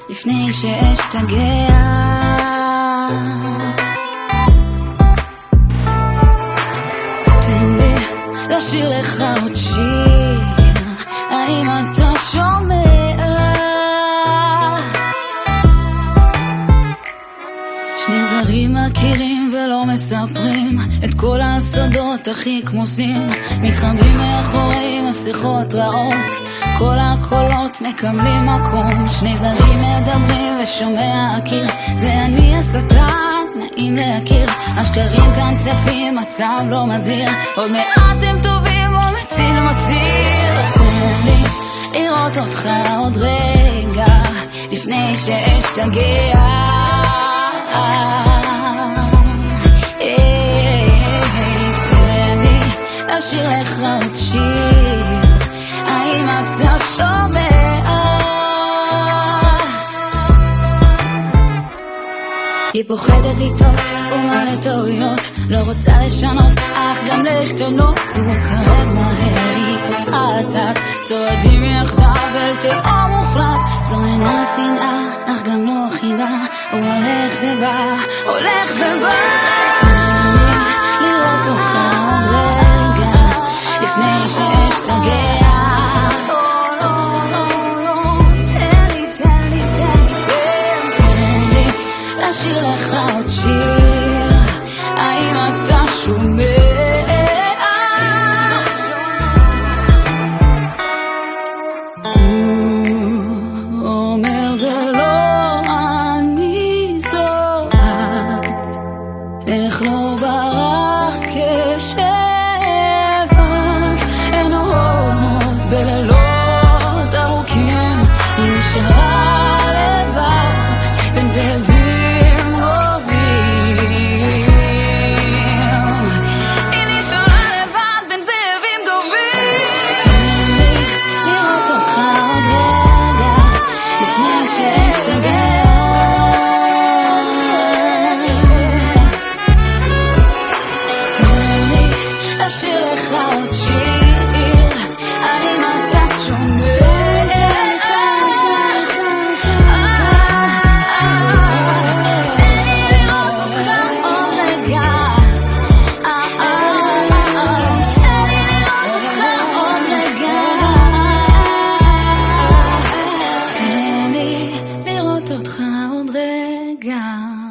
לפני שאשתגע. תן לי לשיר לך עוד שיר, האם אתה שומע? שני זרים מכירים ולא מספרים את כל הסודות הכי כמוסים, מתחבאים מאחורי מסכות רעות, כל הקולות מקבלים מקום. שני זרים מדברים ושומע הקיר, זה אני השטן, נעים להכיר. השקרים כאן צפים, מצב לא מזהיר, עוד מעט הם טובים או מציל מציר. תן לי לראות אותך עוד רגע לפני שאשתגע. תן לי לשיר לך עוד שיר, האם אתה שומע? היא פוחדת לטעות ומלא טעויות, לא רוצה לשנות אך גם להשתנות. הוא קרב מהר, היא פוסעת, צועדים יחדיו אל תהום מוחלט. זו אינה שנאה אך גם לא חיבה, הוא הולך ובא, הולך ובא. תן לי לראות אותך עוד רגע לפני שאשתגע. לשיר לך עוד שיר, האם אתה שומע? הוא אומר זה לא אני, זו את, איך לא ברחת כשבאת. אין אורות בלילות ארוכים, היא נשארה לבד בין זאבים. לשיר לך עוד שיר, האם אתה שומע? תן לי לראות אותך עוד רגע, תן לי לראות אותך עוד רגע, תן לי לראות אותך עוד רגע.